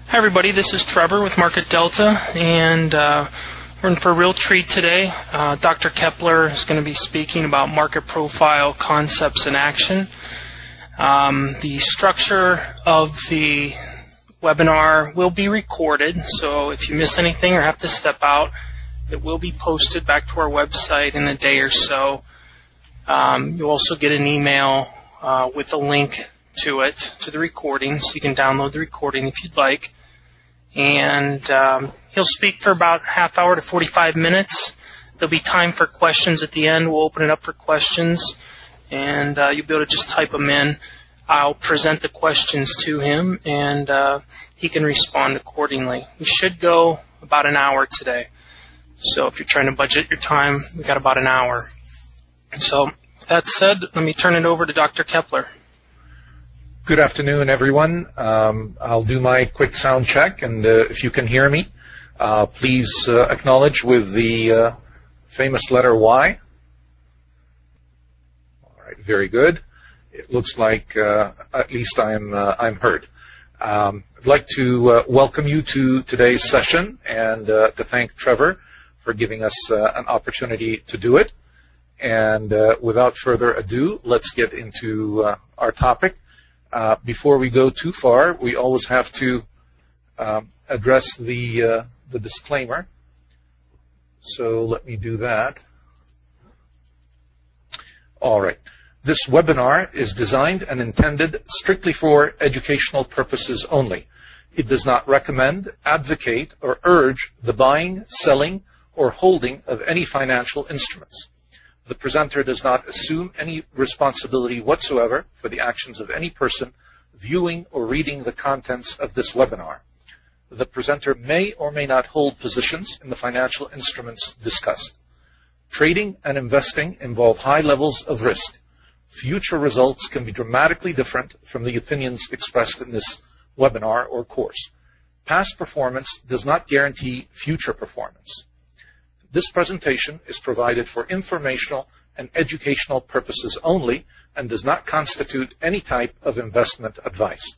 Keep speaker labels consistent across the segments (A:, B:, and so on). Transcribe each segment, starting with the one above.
A: Hi everybody, this is Trevor with Market Delta, and we're in for a real treat today. Dr. Kepler is going to be speaking about market profile concepts in action. The structure of the webinar will be recorded, so if you miss anything or have to step out, it will be posted back to our website in a day or so. You'll also get an email with a link to it, to the recording, so you can download the recording if you'd like. And he'll speak for about half hour to 45 minutes. There'll be time for questions at the end. We'll open it up for questions, and you'll be able to just type them in. I'll present the questions to him, and he can respond accordingly. We should go about an hour today. So if you're trying to budget your time, we've got about an hour. So with that said, let me turn it over to Dr. Kepler.
B: Good afternoon, everyone. I'll do my quick sound check, and if you can hear me, please acknowledge with the famous letter Y. All right, very good. It looks like at least I'm heard. I'd like to welcome you to today's session and to thank Trevor for giving us an opportunity to do it. And without further ado, let's get into our topic. Before we go too far, we always have to address the disclaimer. So let me do that. All right. This webinar is designed and intended strictly for educational purposes only. It does not recommend, advocate, or urge the buying, selling, or holding of any financial instruments. The presenter does not assume any responsibility whatsoever for the actions of any person viewing or reading the contents of this webinar. The presenter may or may not hold positions in the financial instruments discussed. Trading and investing involve high levels of risk. Future results can be dramatically different from the opinions expressed in this webinar or course. Past performance does not guarantee future performance. This presentation is provided for informational and educational purposes only and does not constitute any type of investment advice.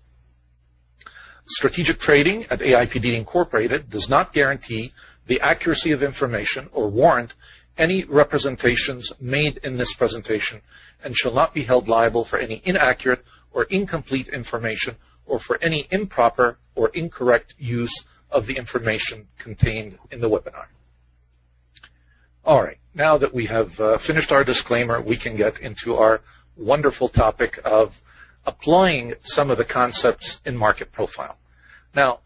B: Strategic trading at AIPD Incorporated does not guarantee the accuracy of information or warrant any representations made in this presentation and shall not be held liable for any inaccurate or incomplete information or for any improper or incorrect use of the information contained in the webinar. All right, now that we have finished our disclaimer, we can get into our wonderful topic of applying some of the concepts in market profile. Now,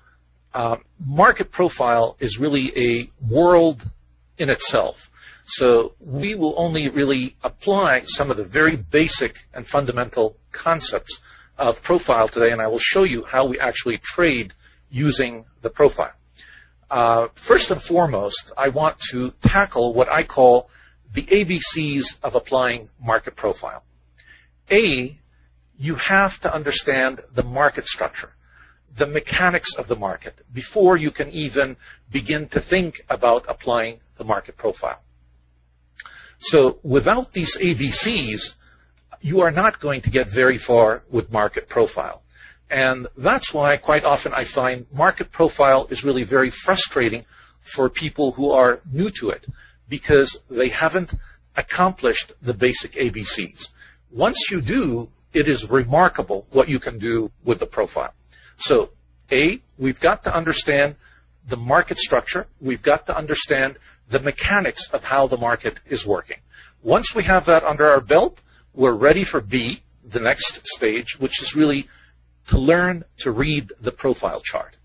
B: market profile is really a world in itself. So we will only really apply some of the very basic and fundamental concepts of profile today, and I will show you how we actually trade using the profile. First and foremost, I want to tackle what I call the ABCs of applying market profile. A, you have to understand the market structure, the mechanics of the market, before you can even begin to think about applying the market profile. So without these ABCs, you are not going to get very far with market profile. And that's why quite often I find market profile is really very frustrating for people who are new to it because they haven't accomplished the basic ABCs. Once you do, it is remarkable what you can do with the profile. So, A, we've got to understand the market structure. We've got to understand the mechanics of how the market is working. Once we have that under our belt, we're ready for B, the next stage, which is really to learn to read the profile chart.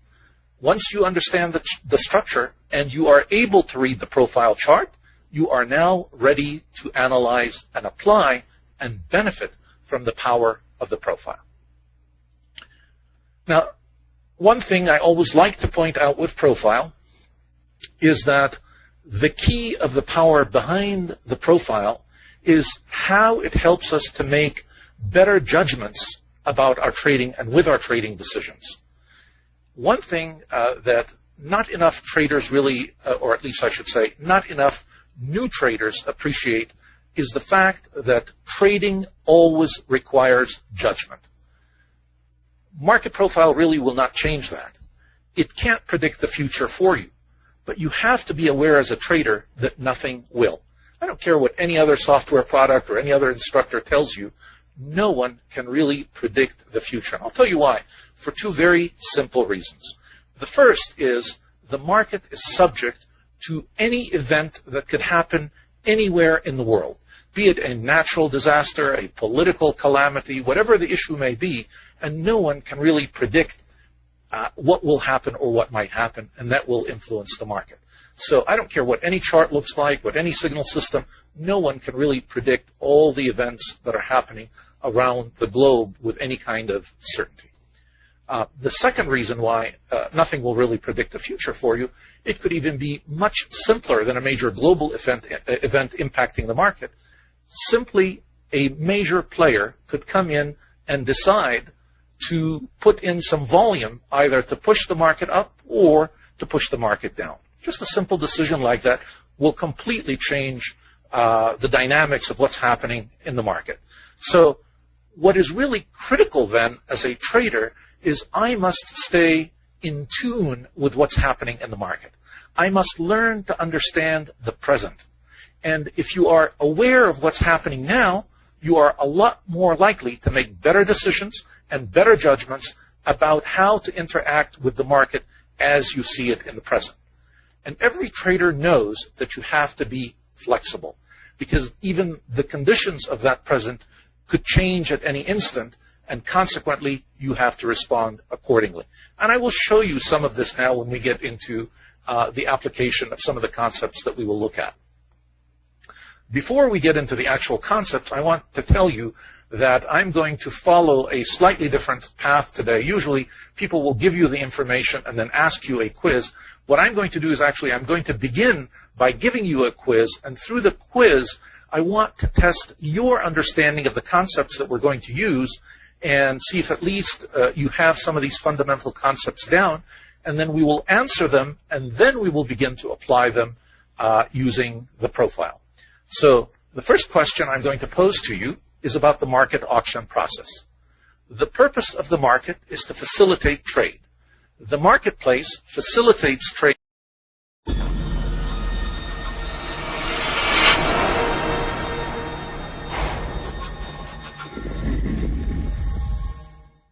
B: Once you understand the structure and you are able to read the profile chart, you are now ready to analyze and apply and benefit from the power of the profile. Now, one thing I always like to point out with profile is that the key of the power behind the profile is how it helps us to make better judgments about our trading and with our trading decisions. One thing that not enough traders really, or at least I should say, not enough new traders appreciate is the fact that trading always requires judgment. Market profile really will not change that. It can't predict the future for you, but you have to be aware as a trader that nothing will. I don't care what any other software product or any other instructor tells you, no one can really predict the future. And I'll tell you why, for two very simple reasons. The first is the market is subject to any event that could happen anywhere in the world, be it a natural disaster, a political calamity, whatever the issue may be, and no one can really predict what will happen or what might happen, and that will influence the market. So I don't care what any chart looks like, what any signal system, no one can really predict all the events that are happening around the globe with any kind of certainty. The second reason why nothing will really predict the future for you, it could even be much simpler than a major global event impacting the market. Simply a major player could come in and decide to put in some volume, either to push the market up or to push the market down. Just a simple decision like that will completely change the dynamics of what's happening in the market. So what is really critical then as a trader is I must stay in tune with what's happening in the market. I must learn to understand the present. And if you are aware of what's happening now, you are a lot more likely to make better decisions and better judgments about how to interact with the market as you see it in the present. And every trader knows that you have to be flexible, because even the conditions of that present could change at any instant, and consequently, you have to respond accordingly. And I will show you some of this now when we get into the application of some of the concepts that we will look at. Before we get into the actual concepts, I want to tell you that I'm going to follow a slightly different path today. Usually, people will give you the information and then ask you a quiz. What I'm going to do is actually I'm going to begin by giving you a quiz, and through the quiz, I want to test your understanding of the concepts that we're going to use and see if at least you have some of these fundamental concepts down, and then we will answer them, and then we will begin to apply them using the profile. So the first question I'm going to pose to you is about the market auction process. The purpose of the market is to facilitate trade. The marketplace facilitates trade.